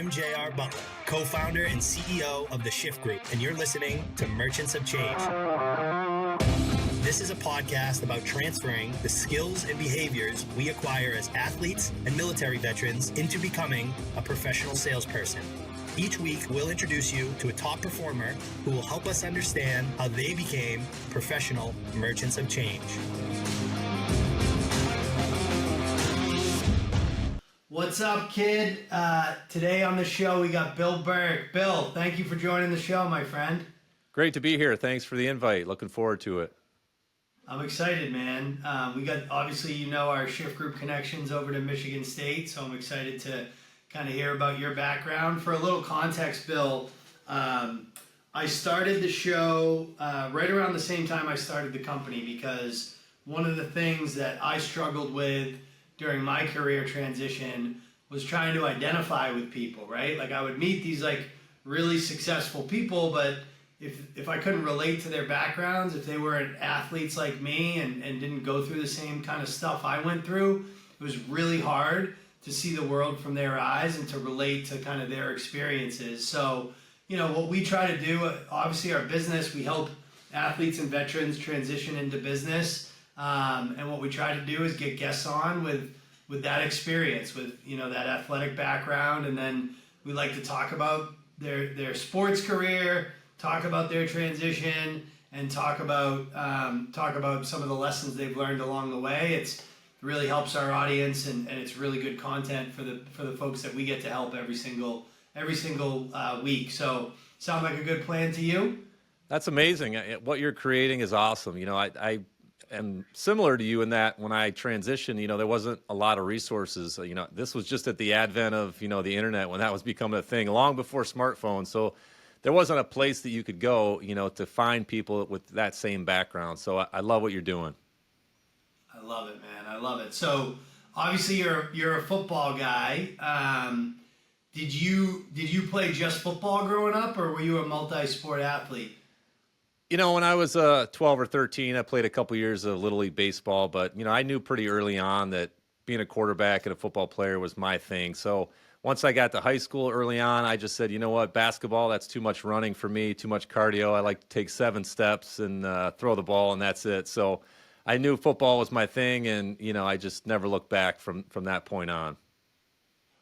I'm JR Butler, co-founder and CEO of the Shift Group, and you're listening to Merchants of Change. This is a podcast about transferring the skills and behaviors we acquire as athletes and military veterans into becoming a professional salesperson. Each week, we'll introduce you to a top performer who will help us understand how they became professional merchants of change. What's up, kid? Today on the show, we got Bill Burke. Bill, thank you for joining the show, my friend. Great to be here. Thanks for the invite. Looking forward to it. I'm excited, man. We got, obviously, our Shift Group connections over to Michigan State, so I'm excited to kind of hear about your background. For a little context, Bill, I started the show right around the same time I started the company, because one of the things that I struggled with during my career transition was trying to identify with people, right? Like, I would meet these really successful people, but if I couldn't relate to their backgrounds, if they weren't athletes like me and didn't go through the same kind of stuff I went through, it was really hard to see the world from their eyes and to relate to kind of their experiences. So, what we try to do, obviously our business, we help athletes and veterans transition into business. And what we try to do is get guests on with that experience, with, that athletic background. And then we like to talk about their sports career, talk about their transition, and talk about some of the lessons they've learned along the way. It really helps our audience, and it's really good content for the folks that we get to help every single week. So, sound like a good plan to you? That's amazing. What you're creating is awesome. I am similar to you in that when I transitioned, there wasn't a lot of resources. This was just at the advent of, the internet, when that was becoming a thing, long before smartphones. So there wasn't a place that you could go, to find people with that same background. So I love what you're doing. I love it, man. I love it. So obviously you're a football guy. Did you play just football growing up, or were you a multi-sport athlete? When I was 12 or 13, I played a couple years of Little League baseball, but, I knew pretty early on that being a quarterback and a football player was my thing. So once I got to high school early on, I just said, you know what, basketball, that's too much running for me, too much cardio. I like to take 7 steps and throw the ball, and that's it. So I knew football was my thing, and, I just never looked back from that point on.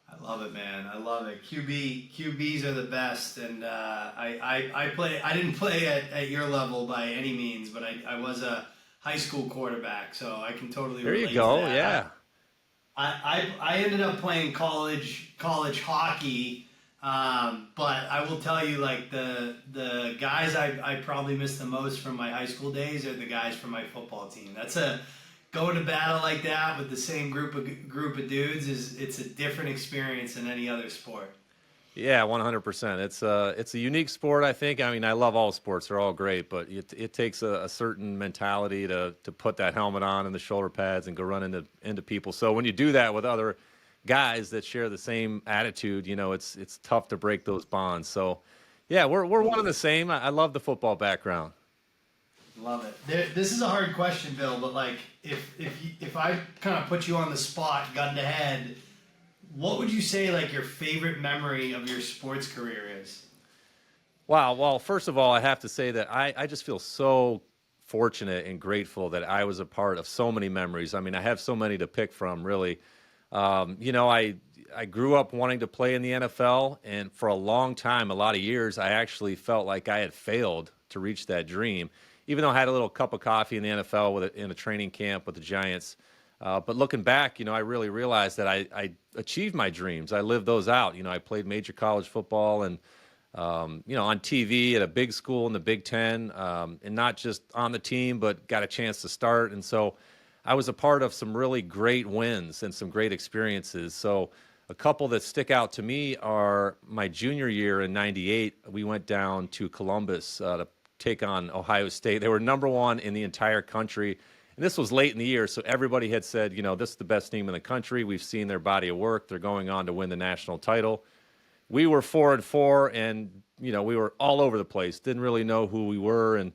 I love it, man. I love it. QBs are the best, and I didn't play at your level by any means, but I was a high school quarterback, so I can totally relate to that. There you go, yeah. I ended up playing college hockey, but I will tell you, the guys I probably miss the most from my high school days are the guys from my football team. Going to battle like that with the same group of dudes it's a different experience than any other sport. Yeah, 100%. It's a unique sport, I think. I mean, I love all sports; they're all great, but it takes a certain mentality to put that helmet on and the shoulder pads and go run into people. So when you do that with other guys that share the same attitude, it's tough to break those bonds. So yeah, we're one and the same. I love the football background. Love it. This is a hard question, Bill, but if I kind of put you on the spot, gun to head, what would you say your favorite memory of your sports career is? Wow. Well, first of all, I have to say that I just feel so fortunate and grateful that I was a part of so many memories. I mean, I have so many to pick from, really. I grew up wanting to play in the NFL, and for a long time, a lot of years, I actually felt like I had failed to reach that dream. Even though I had a little cup of coffee in the NFL in a training camp with the Giants. But looking back, I really realized that I achieved my dreams. I lived those out. I played major college football and, on TV at a big school in the Big Ten, and not just on the team, but got a chance to start. And so I was a part of some really great wins and some great experiences. So a couple that stick out to me are my junior year in '98. We went down to Columbus to take on Ohio State. They were number 1 in the entire country. And this was late in the year, so everybody had said, this is the best team in the country. We've seen their body of work. They're going on to win the national title. We were 4-4, and, we were all over the place. Didn't really know who we were. And,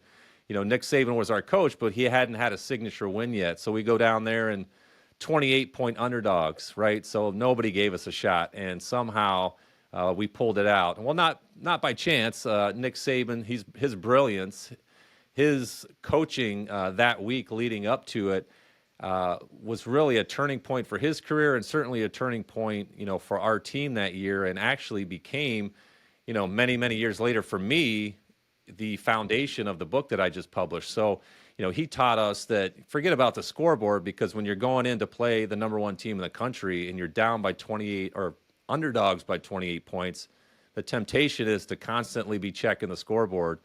Nick Saban was our coach, but he hadn't had a signature win yet. So we go down there and 28-point underdogs, right? So nobody gave us a shot. And somehow we pulled it out. Well, not by chance. Nick Saban, his brilliance, his coaching that week leading up to it was really a turning point for his career, and certainly a turning point, for our team that year, and actually became, many years later for me, the foundation of the book that I just published. So, he taught us that forget about the scoreboard, because when you're going in to play the number one team in the country and you're down by 28 or underdogs by 28 points, the temptation is to constantly be checking the scoreboard.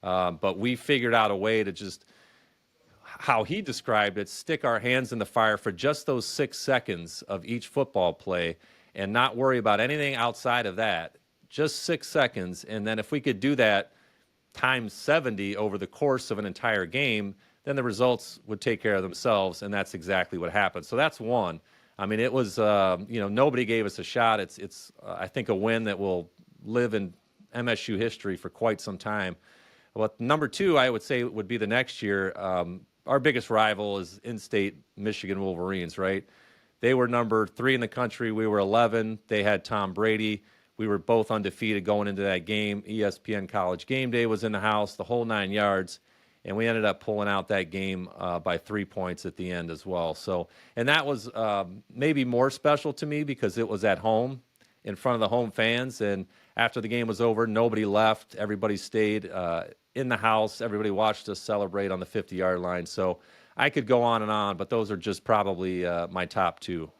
But we figured out a way to just, how he described it, stick our hands in the fire for just those 6 seconds of each football play and not worry about anything outside of that. Just 6 seconds. And then if we could do that times 70 over the course of an entire game, then the results would take care of themselves. And that's exactly what happened. So that's one. I mean, it was, nobody gave us a shot. It's I think, a win that will live in MSU history for quite some time. Well, number two, I would say, would be the next year. Our biggest rival is in-state Michigan Wolverines, right? They were number 3 in the country. We were 11. They had Tom Brady. We were both undefeated going into that game. ESPN College Game Day was in the house, the whole 9 yards. And we ended up pulling out that game by 3 points at the end as well. So, and that was maybe more special to me because it was at home in front of the home fans. And after the game was over, nobody left. Everybody stayed in the house. Everybody watched us celebrate on the 50-yard line. So I could go on, but those are just probably my top two.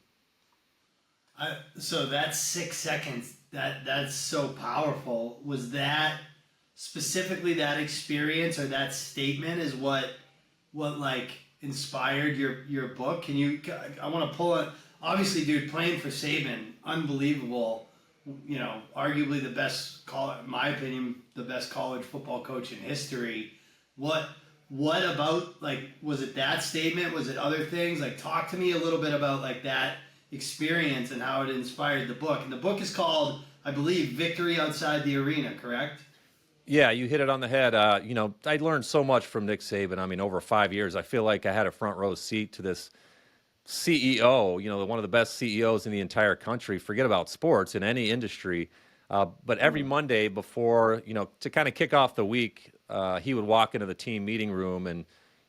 So that's 6 seconds. That's so powerful. Was that specifically that experience or that statement is what like inspired your book? I want to pull it. Obviously, dude, playing for Saban, unbelievable. Arguably the best in my opinion, the best college football coach in history. What about, like, was it that statement? Was it other things? Like, talk to me a little bit about, like, that experience and how it inspired the book. And the book is called, I believe, Victory Outside the Arena, correct? Yeah, you hit it on the head. I learned so much from Nick Saban. I mean, over 5 years, I feel like I had a front row seat to this CEO, one of the best CEOs in the entire country. Forget about sports, in any industry. But every Monday before, to kind of kick off the week, he would walk into the team meeting room, and,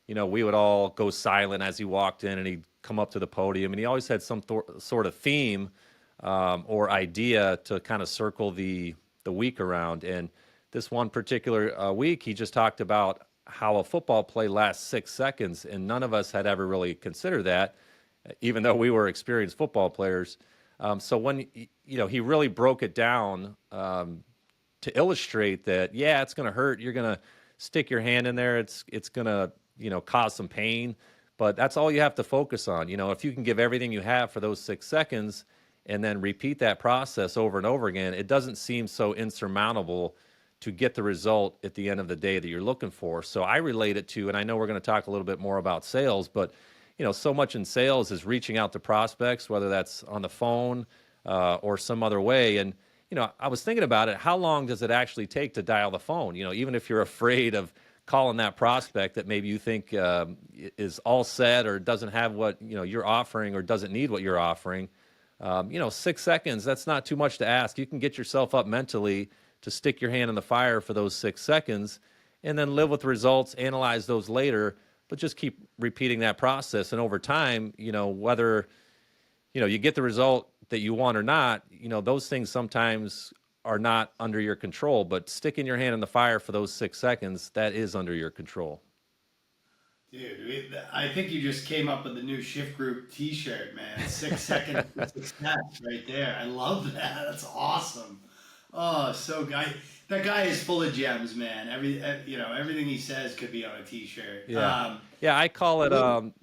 we would all go silent as he walked in, and he'd come up to the podium, and he always had some sort of theme or idea to kind of circle the week around. And this one particular week, he just talked about how a football play lasts 6 seconds, and none of us had ever really considered that, even though we were experienced football players. So when, he really broke it down to illustrate that, yeah, it's going to hurt. You're going to stick your hand in there. It's going to, cause some pain, but that's all you have to focus on. If you can give everything you have for those 6 seconds and then repeat that process over and over again, it doesn't seem so insurmountable to get the result at the end of the day that you're looking for. So I relate it to, and I know we're going to talk a little bit more about sales, but so much in sales is reaching out to prospects, whether that's on the phone or some other way. And, I was thinking about it. How long does it actually take to dial the phone? Even if you're afraid of calling that prospect that maybe you think is all set or doesn't have what, you're offering or doesn't need what you're offering. 6 seconds, that's not too much to ask. You can get yourself up mentally to stick your hand in the fire for those 6 seconds and then live with the results, analyze those later, but just keep repeating that process. And over time, whether, you get the result that you want or not, those things sometimes are not under your control, but sticking your hand in the fire for those 6 seconds, that is under your control. Dude, I think you just came up with the new Shift Group t-shirt, man. 6 seconds of success right there. I love that. That's awesome. Oh, that guy is full of gems, man. Everything he says could be on a t-shirt. Yeah. I call it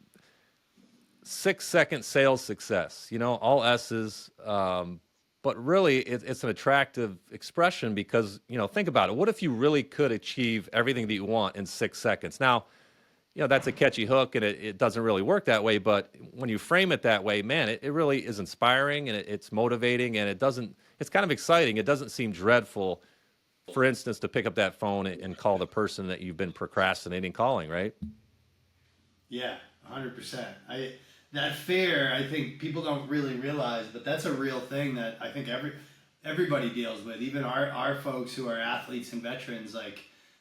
6 second sales success, all S's. But really it's an attractive expression because, think about it. What if you really could achieve everything that you want in 6 seconds? Now, that's a catchy hook and it doesn't really work that way. But when you frame it that way, man, it really is inspiring and it's motivating and it's kind of exciting. It doesn't seem dreadful, for instance, to pick up that phone and call the person that you've been procrastinating calling, right? Yeah, 100%. That fear, I think people don't really realize, but that's a real thing that I think everybody deals with, even our folks who are athletes and veterans. Like,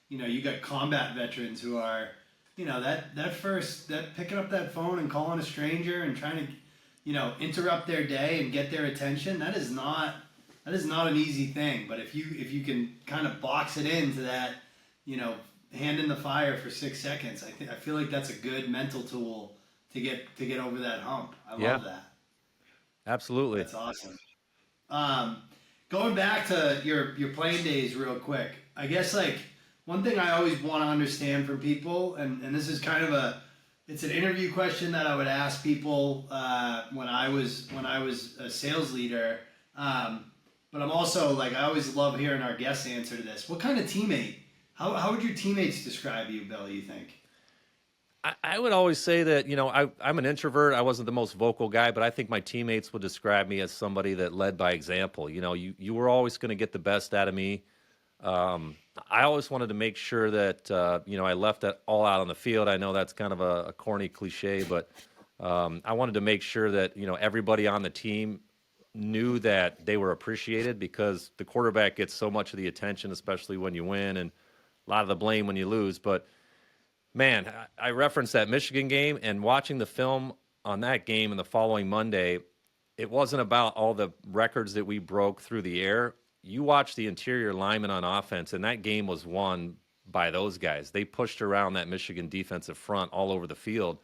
you got combat veterans who are, that picking up that phone and calling a stranger and trying to, interrupt their day and get their attention. That is not an easy thing. But if you can kind of box it into that, hand in the fire for 6 seconds, I feel like that's a good mental tool to get over that hump. I love that. Absolutely. That's awesome. Going back to your playing days real quick, I guess like one thing I always want to understand from people, and this is kind of it's an interview question that I would ask people when I was a sales leader. But I'm also like, I always love hearing our guests answer to this. What kind of teammate? How would your teammates describe you, Bill, you think? I would always say that, I'm an introvert. I wasn't the most vocal guy, but I think my teammates would describe me as somebody that led by example. You were always going to get the best out of me. I always wanted to make sure that, I left that all out on the field. I know that's kind of a corny cliche, but I wanted to make sure that, everybody on the team knew that they were appreciated, because the quarterback gets so much of the attention, especially when you win, and a lot of the blame when you lose. But man, I referenced that Michigan game, and watching the film on that game and the following Monday, it wasn't about all the records that we broke through the air. You watch the interior linemen on offense, and that game was won by those guys. They pushed around that Michigan defensive front all over the field,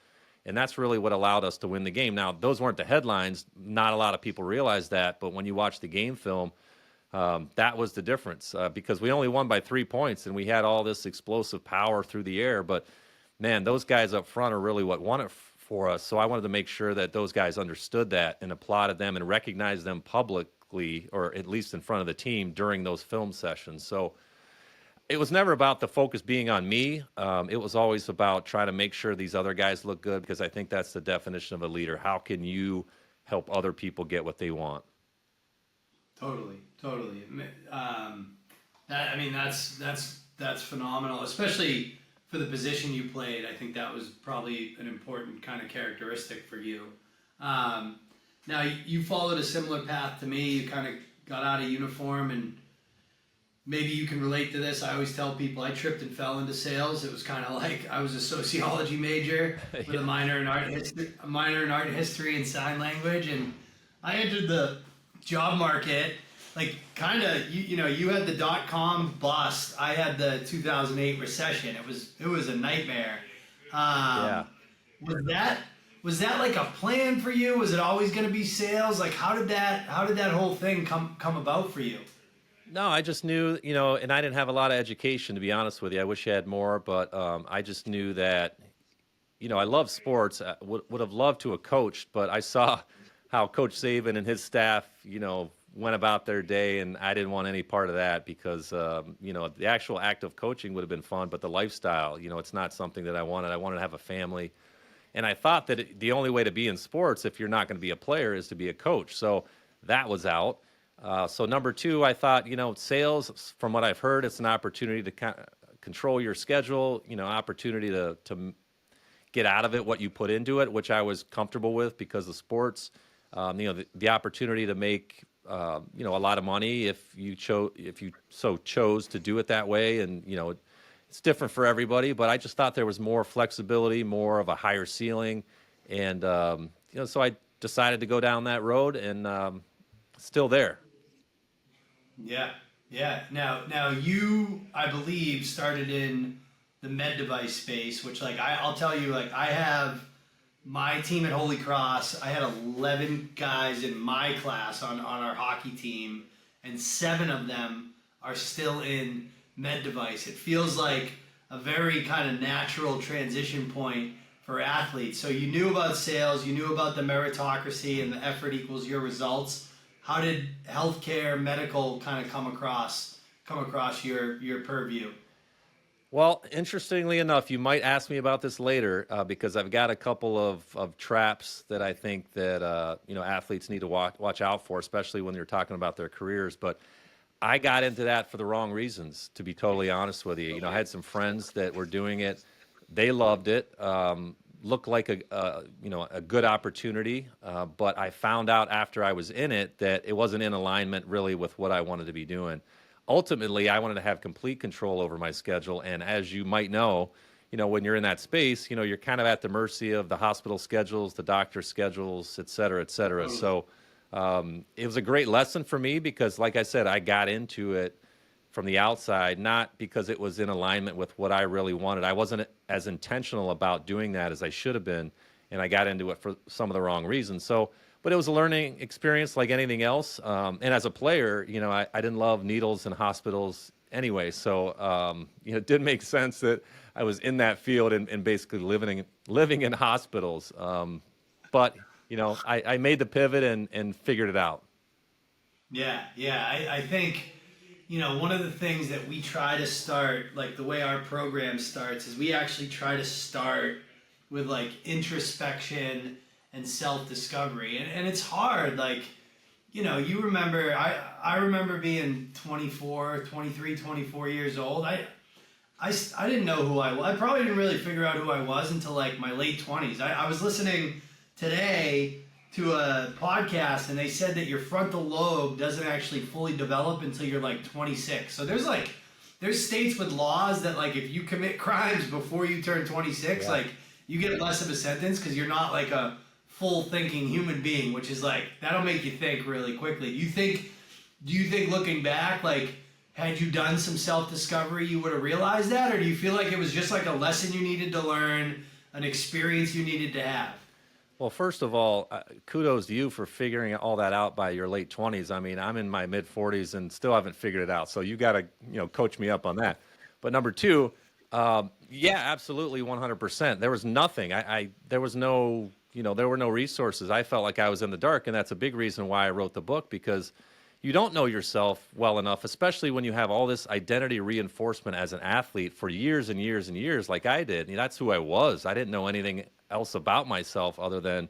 and that's really what allowed us to win the game. Now, those weren't the headlines. Not a lot of people realize that, but when you watch the game film, that was the difference, because we only won by 3 points, and we had all this explosive power through the air. But, man, those guys up front are really what won it for us. So I wanted to make sure that those guys understood that and applauded them and recognized them publicly, or at least in front of the team during those film sessions. So it was never about the focus being on me. It was always about trying to make sure these other guys look good, because I think that's the definition of a leader. How can you help other people get what they want? Totally. That's phenomenal, especially for the position you played. I think that was probably an important kind of characteristic for you. Now, you followed a similar path to me. You kind of got out of uniform, and maybe you can relate to this. I always tell people I tripped and fell into sales. It was kind of like I was a sociology major with a minor in art history and sign language, and I entered the job market like kind of you had the .com bust. I had the 2008 recession. It was a nightmare. Yeah. Was that like a plan for you? Was it always going to be sales? Like how did that whole thing come about for you? No, I just knew, and I didn't have a lot of education, to be honest with you. I wish I had more, but I just knew that, I love sports. I would have loved to have coached, but I saw how Coach Saban and his staff, went about their day, and I didn't want any part of that, because, the actual act of coaching would have been fun, but the lifestyle, it's not something that I wanted. I wanted to have a family. And I thought that the only way to be in sports, if you're not going to be a player, is to be a coach. So that was out. So number two, I thought, sales, from what I've heard, it's an opportunity to kind of control your schedule, opportunity to get out of it what you put into it, which I was comfortable with because of sports. The opportunity to make, a lot of money if you chose to do it that way. And, it's different for everybody, but I just thought there was more flexibility, more of a higher ceiling. And, so I decided to go down that road, and still there. Yeah. Now you, I believe, started in the med device space, which I'll tell you, I have my team at Holy Cross. I had 11 guys in my class on our hockey team, and 7 of them are still in med device. It feels like a very kind of natural transition point for athletes. So you knew about sales, you knew about the meritocracy and the effort equals your results. How did healthcare, medical kind of come across your purview? Well, interestingly enough, you might ask me about this later, because I've got a couple of traps that I think that athletes need to watch out for, especially when you're talking about their careers. But I got into that for the wrong reasons, to be totally honest with you. I had some friends that were doing it. They loved it. looked like a good opportunity, but I found out after I was in it that it wasn't in alignment really with what I wanted to be doing. Ultimately, I wanted to have complete control over my schedule, and as you might know, when you're in that space, you're kind of at the mercy of the hospital schedules, the doctor schedules, et cetera, et cetera. Totally. So it was a great lesson for me because, like I said, I got into it from the outside, not because it was in alignment with what I really wanted. I wasn't as intentional about doing that as I should have been, and I got into it for some of the wrong reasons. So, but it was a learning experience like anything else. And as a player, I didn't love needles and hospitals anyway. So, it did make sense that I was in that field and basically living in hospitals. But, I made the pivot and figured it out. Yeah, yeah. I think, one of the things that we try to start, like the way our program starts, is we actually try to start with like introspection and self-discovery. And it's hard. Like, you remember, I remember being 24, 23, 24 years old. I didn't know who I was. I probably didn't really figure out who I was until like my late 20s. I was listening today to a podcast and they said that your frontal lobe doesn't actually fully develop until you're like 26. So there's states with laws that like if you commit crimes before you turn 26, Yeah. like you get less of a sentence because you're not like a full thinking human being, which is like that'll make you think really quickly. Do you think looking back, like had you done some self-discovery you would have realized that, or do you feel like it was just like a lesson you needed to learn, an experience you needed to have? Well, first of all, kudos to you for figuring all that out by your late 20s. I mean, I'm in my mid 40s and still haven't figured it out. So you got to, coach me up on that. But number two, yeah, absolutely 100%. There was nothing. There was no, there were no resources. I felt like I was in the dark. And that's a big reason why I wrote the book, because you don't know yourself well enough, especially when you have all this identity reinforcement as an athlete for years and years and years, like I did. That's who I was. I didn't know anything else about myself other than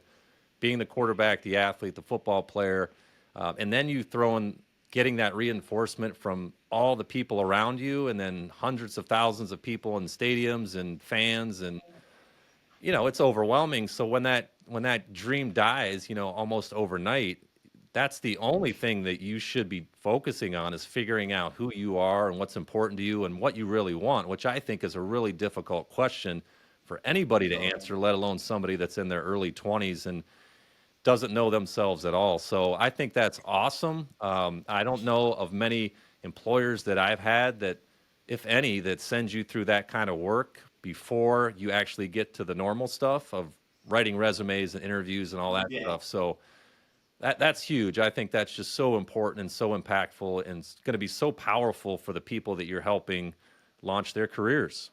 being the quarterback, the athlete, the football player. And then you throw in getting that reinforcement from all the people around you, and then hundreds of thousands of people in stadiums and fans. And, it's overwhelming. So when that dream dies, almost overnight, that's the only thing that you should be focusing on, is figuring out who you are and what's important to you and what you really want, which I think is a really difficult question for anybody to answer, let alone somebody that's in their early 20s and doesn't know themselves at all. So I think that's awesome. I don't know of many employers that I've had that, if any, that sends you through that kind of work before you actually get to the normal stuff of writing resumes and interviews and all that Yeah. stuff. So that's huge. I think that's just so important and so impactful, and it's going to be so powerful for the people that you're helping launch their careers.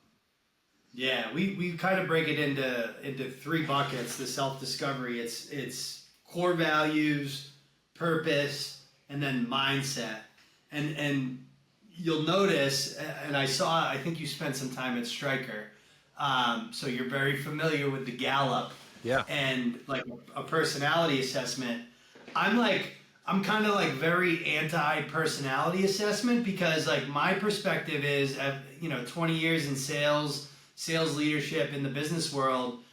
Yeah, we kind of break it into three buckets. The self discovery. It's core values, purpose, and then mindset. And you'll notice, and I think you spent some time at Stryker, so you're very familiar with the Gallup Yeah. and like a personality assessment. I'm kind of like very anti personality assessment because like my perspective is, 20 years in sales leadership in the business world,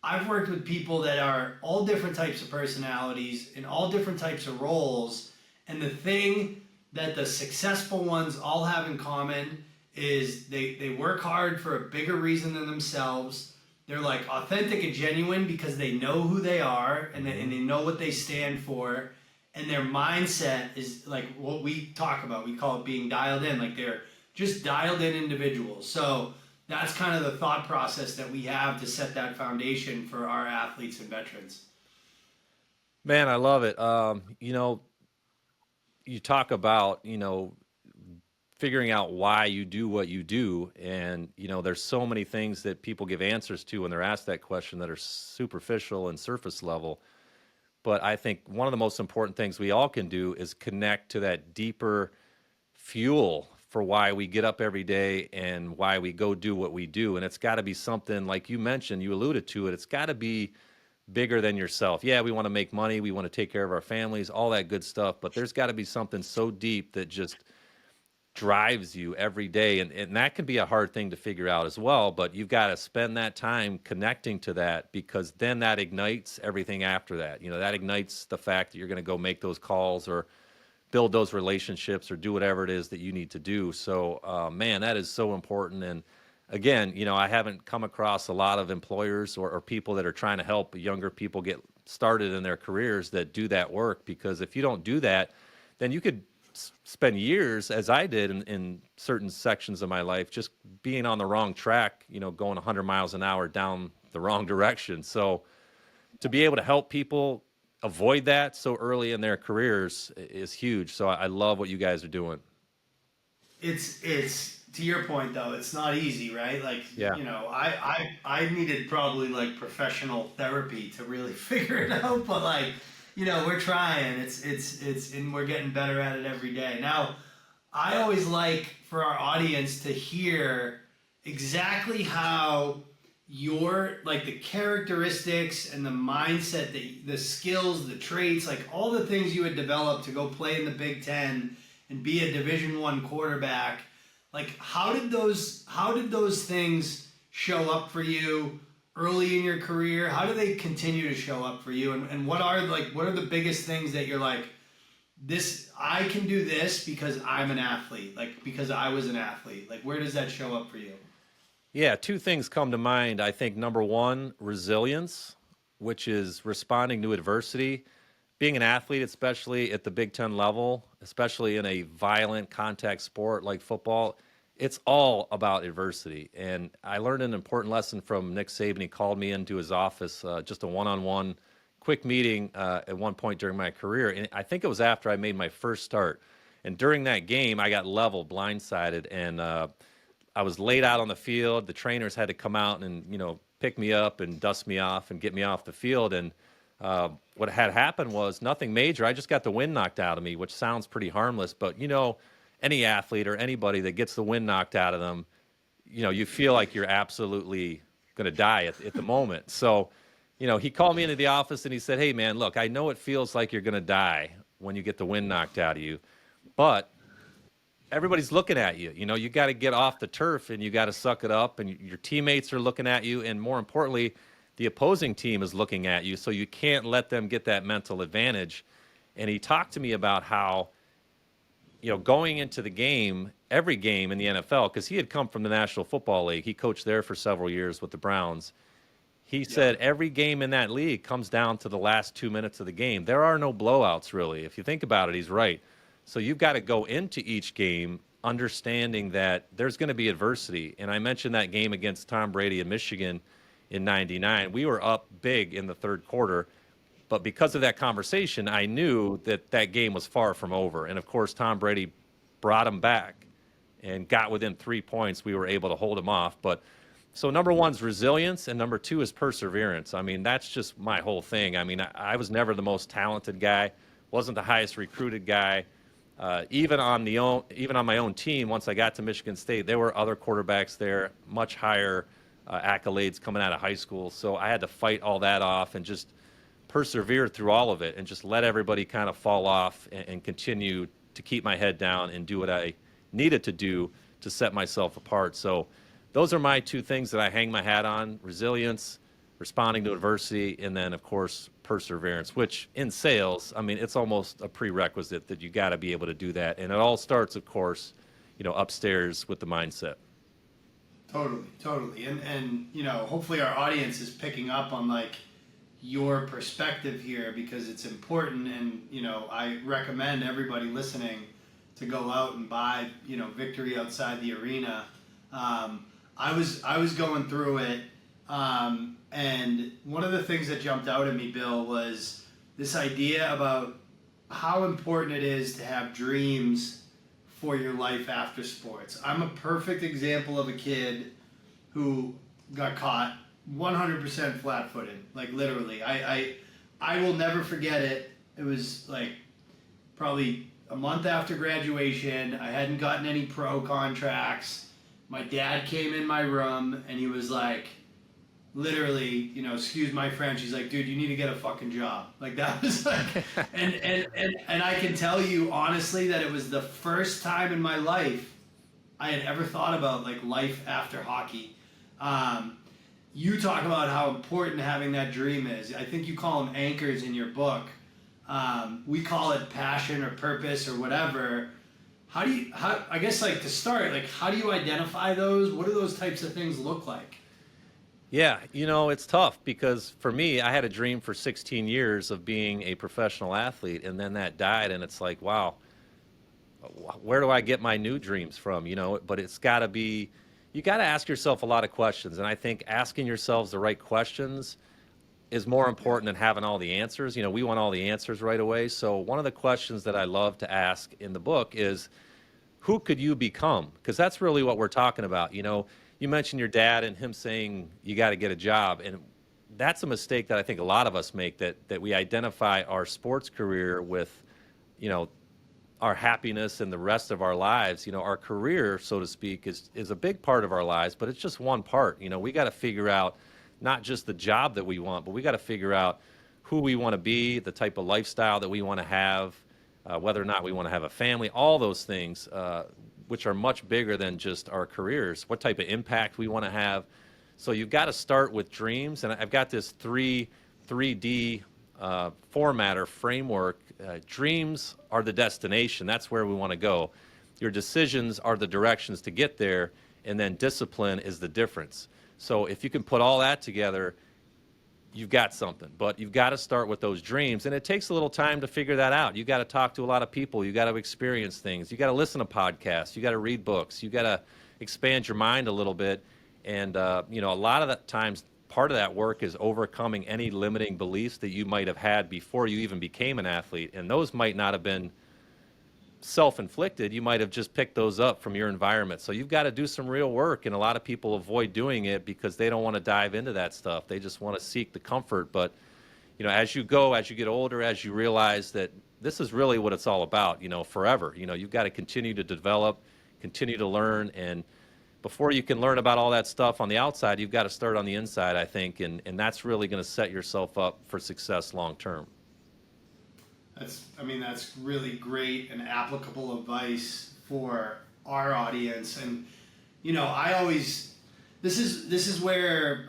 I've worked with people that are all different types of personalities in all different types of roles. And the thing that the successful ones all have in common is they work hard for a bigger reason than themselves. They're like authentic and genuine because they know who they are and they know what they stand for. And their mindset is like what we talk about. We call it being dialed in. Like they're just dialed in individuals. So that's kind of the thought process that we have to set that foundation for our athletes and veterans. Man, I love it. You talk about, figuring out why you do what you do. And, there's so many things that people give answers to when they're asked that question that are superficial and surface level. But I think one of the most important things we all can do is connect to that deeper fuel for why we get up every day and why we go do what we do. And it's got to be something like you mentioned, you alluded to it. It's got to be bigger than yourself. Yeah, we want to make money, we want to take care of our families, all that good stuff. But there's got to be something so deep that just drives you every day. And that can be a hard thing to figure out as well, but you've got to spend that time connecting to that, because then that ignites everything after that. You know, that ignites the fact that you're going to go make those calls or build those relationships or do whatever it is that you need to do. So, man, that is so important. And again, you know, I haven't come across a lot of employers or people that are trying to help younger people get started in their careers that do that work, because if you don't do that, then you could spend years, as I did in certain sections of my life, just being on the wrong track, you know, going 100 miles an hour down the wrong direction. So to be able to help people avoid that so early in their careers is huge. So I love what you guys are doing. It's to your point though, it's not easy, right? Like, Yeah. you know, I needed probably like professional therapy to really figure it out, but like, you know, we're trying. It's and we're getting better at it every day. Now, I always like for our audience to hear exactly how your, like, the characteristics and the mindset, the skills, the traits, like all the things you had developed to go play in the Big Ten and be a Division I quarterback. Like, how did those things show up for you early in your career? How do they continue to show up for you? And what are the biggest things that you're like, this, I can do this because I'm an athlete, like because I was an athlete? Like, where does that show up for you? Yeah, two things come to mind. I think number one, resilience, which is responding to adversity. Being an athlete, especially at the Big Ten level, especially in a violent contact sport like football, it's all about adversity. And I learned an important lesson from Nick Saban. He called me into his office, just a one-on-one quick meeting at one point during my career. And I think it was after I made my first start. And during that game, I got leveled, blindsided, and I was laid out on the field. The trainers had to come out and, you know, pick me up and dust me off and get me off the field. And what had happened was nothing major. I just got the wind knocked out of me, which sounds pretty harmless. But, you know, any athlete or anybody that gets the wind knocked out of them, you know, you feel like you're absolutely going to die at the moment. So, you know, he called me into the office and he said, "Hey, man, look, I know it feels like you're going to die when you get the wind knocked out of you, but everybody's looking at you. You know, you got to get off the turf and you got to suck it up, and your teammates are looking at you, and more importantly, the opposing team is looking at you, so you can't let them get that mental advantage." And he talked to me about how, you know, going into the game, every game in the NFL, because he had come from the National Football League. He coached there for several years with the Browns. He said every game in that league comes down to the last 2 minutes of the game. There are no blowouts, really. If you think about it, he's right. So you've got to go into each game understanding that there's going to be adversity. And I mentioned that game against Tom Brady in Michigan in '99. We were up big in the third quarter, but because of that conversation, I knew that that game was far from over. And of course, Tom Brady brought him back and got within 3 points. We were able to hold him off. But so number one is resilience, and number two is perseverance. I mean, that's just my whole thing. I mean, I was never the most talented guy, wasn't the highest recruited guy. Even on my own team, once I got to Michigan State, there were other quarterbacks there, much higher accolades coming out of high school. So I had to fight all that off and just persevere through all of it and just let everybody kind of fall off and continue to keep my head down and do what I needed to do to set myself apart. So those are my two things that I hang my hat on: resilience, responding to adversity, and then, of course, perseverance, which in sales, I mean, it's almost a prerequisite that you got to be able to do that. And it all starts, of course, you know, upstairs with the mindset. Totally. And you know, hopefully our audience is picking up on like your perspective here, because it's important. And, you know, I recommend everybody listening to go out and buy, you know, Victory Outside the Arena. I was going through it, and one of the things that jumped out at me, Bill, was this idea about how important it is to have dreams for your life after sports. I'm a perfect example of a kid who got caught 100% flat-footed, like literally. I will never forget it. It was like probably a month after graduation. I hadn't gotten any pro contracts. My dad came in my room and he was like, literally, excuse my French, he's like, dude, you need to get a fucking job. Like that was like, and I can tell you honestly that it was the first time in my life I had ever thought about like life after hockey. You talk about how important having that dream is. I think you call them anchors in your book. We call it passion or purpose or whatever. I guess like to start, like how do you identify those? What do those types of things look like? Yeah, it's tough because for me, I had a dream for 16 years of being a professional athlete, and then that died, and it's like, wow, where do I get my new dreams from? But it's got to be, you got to ask yourself a lot of questions, and I think asking yourselves the right questions is more important than having all the answers. We want all the answers right away. So one of the questions that I love to ask in the book is, who could you become? Because that's really what we're talking about. You mentioned your dad and him saying you got to get a job, and that's a mistake that I think a lot of us make, that we identify our sports career with, our happiness and the rest of our lives. Our career, so to speak, is a big part of our lives, but it's just one part. We got to figure out not just the job that we want, but we got to figure out who we want to be, the type of lifestyle that we want to have, whether or not we want to have a family, all those things, which are much bigger than just our careers, what type of impact we want to have. So you've got to start with dreams. And I've got this 3D format or framework. Dreams are the destination. That's where we want to go. Your decisions are the directions to get there. And then discipline is the difference. So if you can put all that together, you've got something. But you've got to start with those dreams, and it takes a little time to figure that out. You got to talk to a lot of people. You got to experience things. You got to listen to podcasts. You got to read books. You got to expand your mind a little bit. And a lot of the times, part of that work is overcoming any limiting beliefs that you might have had before you even became an athlete. And those might not have been self-inflicted. You might have just picked those up from your environment. So you've got to do some real work, and a lot of people avoid doing it because they don't want to dive into that stuff. They just want to seek the comfort. But as you get older, as you realize that this is really what it's all about, forever. You've got to continue to develop, continue to learn, and before you can learn about all that stuff on the outside, you've got to start on the inside, I think, and that's really going to set yourself up for success long term. That's really great and applicable advice for our audience. And, this is where,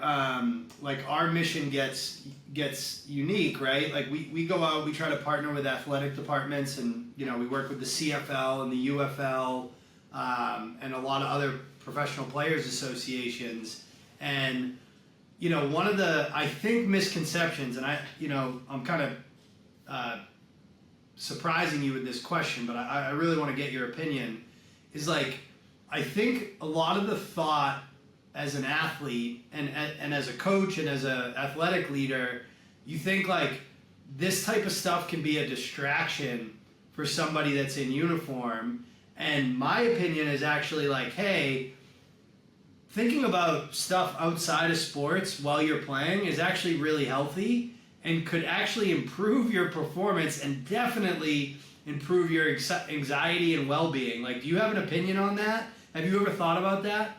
like our mission gets unique, right? Like we go out, we try to partner with athletic departments, and, we work with the CFL and the UFL, and a lot of other professional players associations. And, one of the, I think, misconceptions, and I'm kind of, surprising you with this question, but I really want to get your opinion, is like, I think a lot of the thought as an athlete and as a coach and as an athletic leader, you think like this type of stuff can be a distraction for somebody that's in uniform. And my opinion is actually like, hey, thinking about stuff outside of sports while you're playing is actually really healthy and could actually improve your performance and definitely improve your anxiety and well-being. Like, do you have an opinion on that? Have you ever thought about that?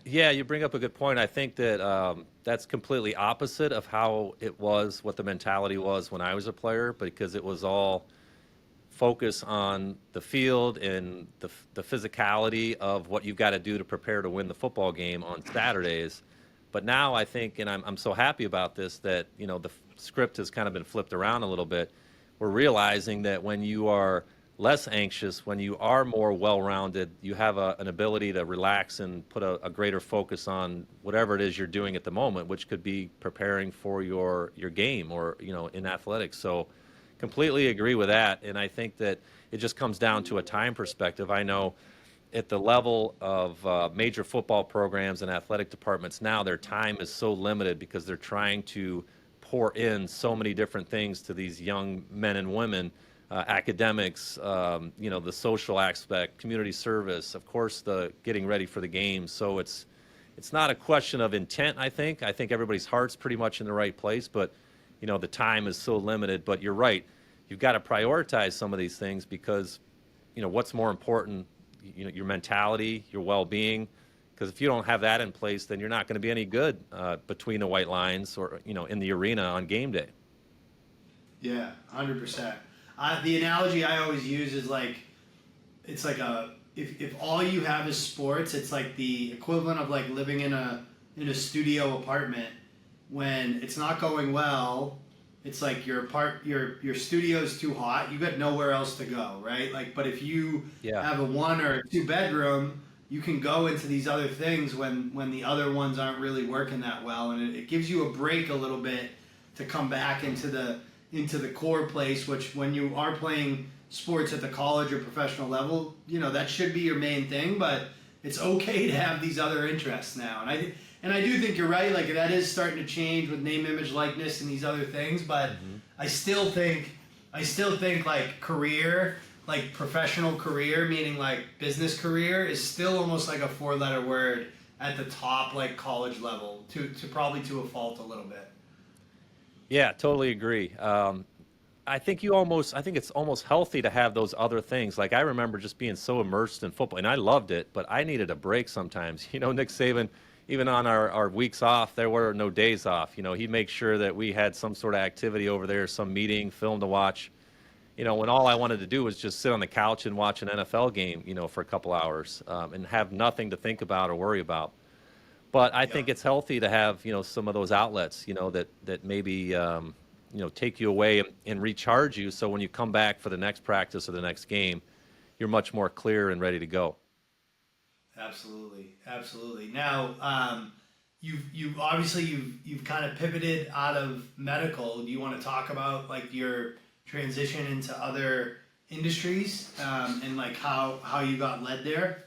Yeah, you bring up a good point. I think that that's completely opposite of how it was, what the mentality was when I was a player, because it was all focus on the field and the physicality of what you've got to do to prepare to win the football game on Saturdays. But now I think, and I'm so happy about this, that the script has kind of been flipped around a little bit. We're realizing that when you are less anxious, when you are more well-rounded, you have an ability to relax and put a greater focus on whatever it is you're doing at the moment, which could be preparing for your game or in athletics. So completely agree with that, and I think that it just comes down to a time perspective. I know at the level of major football programs and athletic departments now, their time is so limited because they're trying to pour in so many different things to these young men and women, academics, the social aspect, community service, of course, the getting ready for the games. So it's not a question of intent, I think. I think everybody's heart's pretty much in the right place, but, the time is so limited. But you're right. You've got to prioritize some of these things because, what's more important, your mentality, your well-being, Because if you don't have that in place, then you're not going to be any good between the white lines or, in the arena on game day. Yeah, 100%. The analogy I always use is like, it's like if all you have is sports, it's like the equivalent of like living in a studio apartment. When it's not going well, it's like your studio's too hot. You got nowhere else to go, right? Like, but if you have a 1 or a 2 bedroom, you can go into these other things when the other ones aren't really working that well, and it gives you a break a little bit to come back into the core place. Which when you are playing sports at the college or professional level, that should be your main thing. But it's okay to have these other interests now, and I do think you're right. Like, that is starting to change with name, image, likeness, and these other things. But I still think like career, like professional career, meaning like business career, is still almost like a 4-letter word at the top, like college level, to probably to a fault a little bit. Yeah, totally agree. I think it's almost healthy to have those other things. Like, I remember just being so immersed in football, and I loved it, but I needed a break sometimes. Nick Saban, even on our weeks off, there were no days off. He'd make sure that we had some sort of activity over there, some meeting, film to watch. When all I wanted to do was just sit on the couch and watch an NFL game, for a couple hours, and have nothing to think about or worry about. But I think it's healthy to have, some of those outlets, that maybe, take you away and recharge you. So when you come back for the next practice or the next game, you're much more clear and ready to go. Absolutely. Now, you've kind of pivoted out of medical. Do you want to talk about like your transition into other industries, and like how you got led there?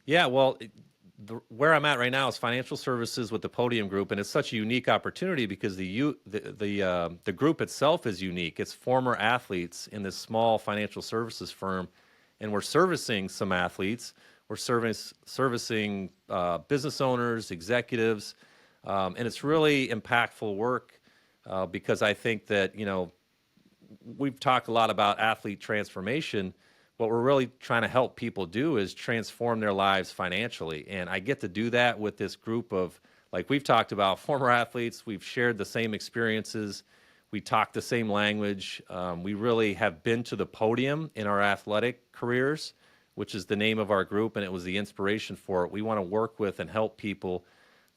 Yeah, well, where I'm at right now is financial services with the Podium Group, and it's such a unique opportunity because the group itself is unique. It's former athletes in this small financial services firm, and we're servicing some athletes. We're servicing business owners, executives, and it's really impactful work because I think that, we've talked a lot about athlete transformation. What we're really trying to help people do is transform their lives financially. And I get to do that with this group of, like we've talked about, former athletes. We've shared the same experiences. We talk the same language. We really have been to the podium in our athletic careers, which is the name of our group, and it was the inspiration for it. We want to work with and help people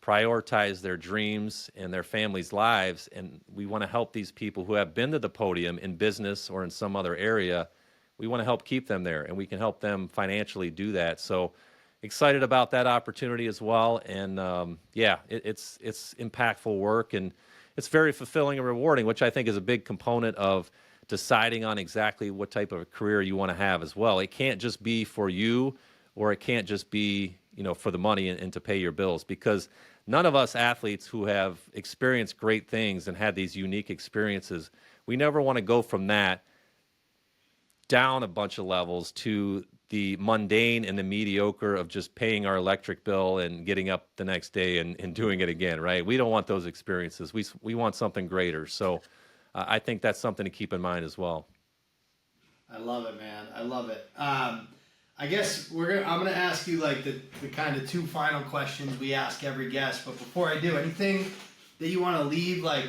prioritize their dreams and their families' lives, and we want to help these people who have been to the podium in business or in some other area. We want to help keep them there, and we can help them financially do that. So excited about that opportunity as well, and it's impactful work, and it's very fulfilling and rewarding, which I think is a big component of deciding on exactly what type of a career you want to have as well. It can't just be for you, or it can't just be, for the money and to pay your bills, because none of us athletes who have experienced great things and had these unique experiences, we never want to go from that down a bunch of levels to the mundane and the mediocre of just paying our electric bill and getting up the next day and doing it again, right? We don't want those experiences. We want something greater. So I think that's something to keep in mind as well. I love it, man. I love it. I guess I'm gonna ask you like the kind of 2 final questions we ask every guest. But before I do, anything that you want to leave like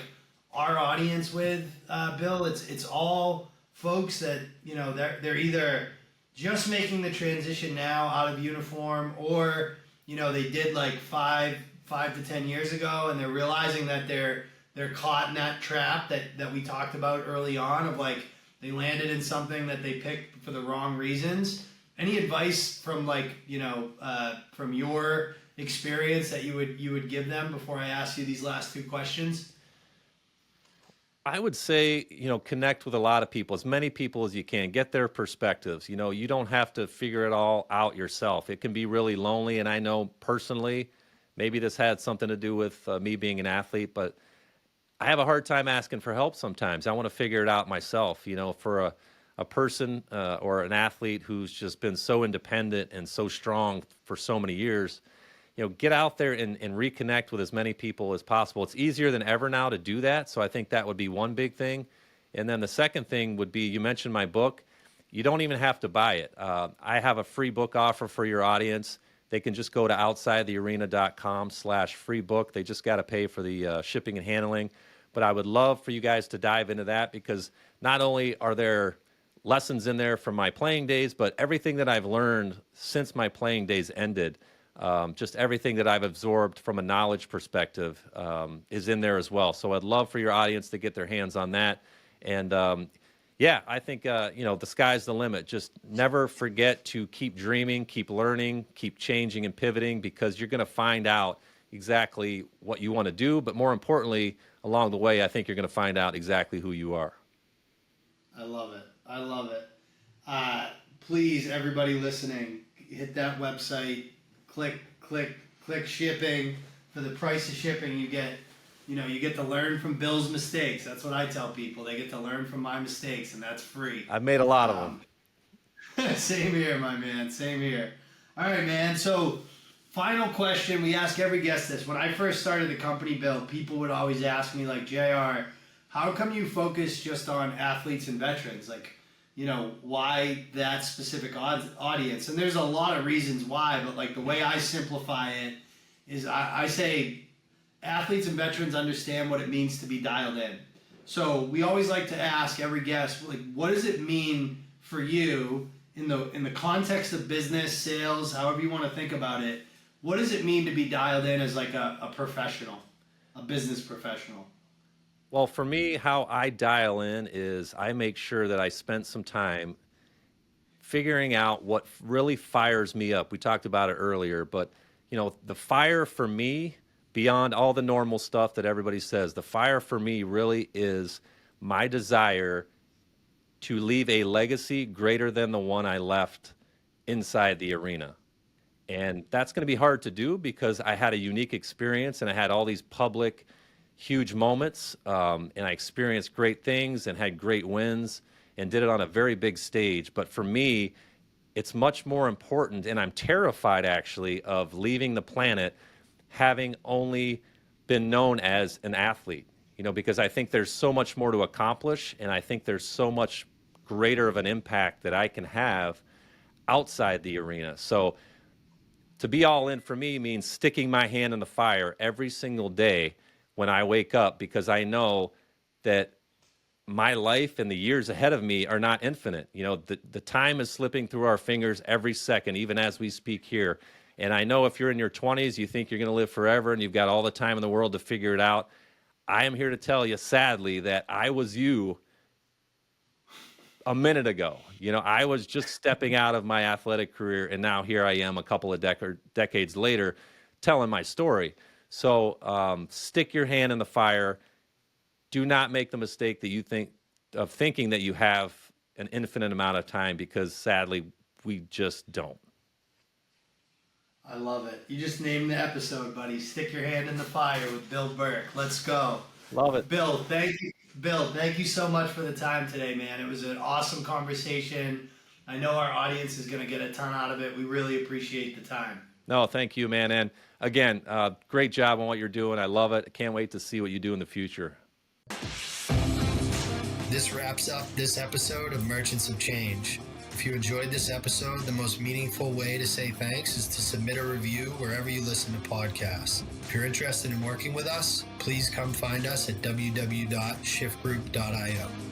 our audience with, Bill? It's all folks that they're either just making the transition now out of uniform, or they did like 5 to 10 years ago, and they're realizing that they're caught in that trap that we talked about early on of like they landed in something that they picked for the wrong reasons. Any advice from from your experience that you would give them before I ask you these last 2 questions? I would say, connect with a lot of people, as many people as you can. Get their perspectives. You don't have to figure it all out yourself. It can be really lonely, and I know personally, maybe this had something to do with me being an athlete, but I have a hard time asking for help sometimes. I want to figure it out myself. For a person or an athlete who's just been so independent and so strong for so many years, get out there and reconnect with as many people as possible. It's easier than ever now to do that, so I think that would be one big thing. And then the second thing would be, you mentioned my book. You don't even have to buy it. I have a free book offer for your audience. they can just go to outsidethearena.com/free book. They just got to pay for the shipping and handling. But I would love for you guys to dive into that, because not only are there lessons in there from my playing days, but everything that I've learned since my playing days ended, just everything that I've absorbed from a knowledge perspective is in there as well. So I'd love for your audience to get their hands on that. And yeah, I think, the sky's the limit. Just never forget to keep dreaming, keep learning, keep changing and pivoting, because you're going to find out exactly what you want to do. But more importantly, along the way, I think you're going to find out exactly who you are. I love it. I love it. Please, everybody listening, hit that website, click shipping. For the price of shipping, you get to learn from Bill's mistakes. That's what I tell people. They get to learn from my mistakes, and that's free. I've made a lot of them. Same here, my man. Same here. All right, man. So, final question. We ask every guest this. When I first started the company, Bill, people would always ask me, like, JR, how come you focus just on athletes and veterans? Like, why that specific audience? And there's a lot of reasons why, but like the way I simplify it is I say athletes and veterans understand what it means to be dialed in. So we always like to ask every guest, like, what does it mean for you in the context of business, sales, however you want to think about it? What does it mean to be dialed in as like a professional, a business professional? Well, for me, how I dial in is I make sure that I spent some time figuring out what really fires me up. We talked about it earlier, but the fire for me, beyond all the normal stuff that everybody says, the fire for me really is my desire to leave a legacy greater than the one I left inside the arena. And that's going to be hard to do because I had a unique experience and I had all these public huge moments, and I experienced great things and had great wins and did it on a very big stage. But for me, it's much more important, and I'm terrified actually of leaving the planet having only been known as an athlete, because I think there's so much more to accomplish, and I think there's so much greater of an impact that I can have outside the arena. So to be all in for me means sticking my hand in the fire every single day when I wake up, because I know that my life and the years ahead of me are not infinite. The time is slipping through our fingers every second, even as we speak here. And I know if you're in your 20s, you think you're going to live forever and you've got all the time in the world to figure it out. I am here to tell you, sadly, that I was you a minute ago. I was just stepping out of my athletic career, and now here I am a couple of decades later telling my story. So stick your hand in the fire. Do not make the mistake that you think of thinking that you have an infinite amount of time, because sadly, we just don't. I love it. You just named the episode, buddy. Stick your hand in the fire with Bill Burke. Let's go. Love it. Bill, thank you. Bill, thank you so much for the time today, man. It was an awesome conversation. I know our audience is going to get a ton out of it. We really appreciate the time. No, thank you, man. And again, great job on what you're doing. I love it. I can't wait to see what you do in the future. This wraps up this episode of Merchants of Change. If you enjoyed this episode, the most meaningful way to say thanks is to submit a review wherever you listen to podcasts. If you're interested in working with us, please come find us at www.shiftgroup.io.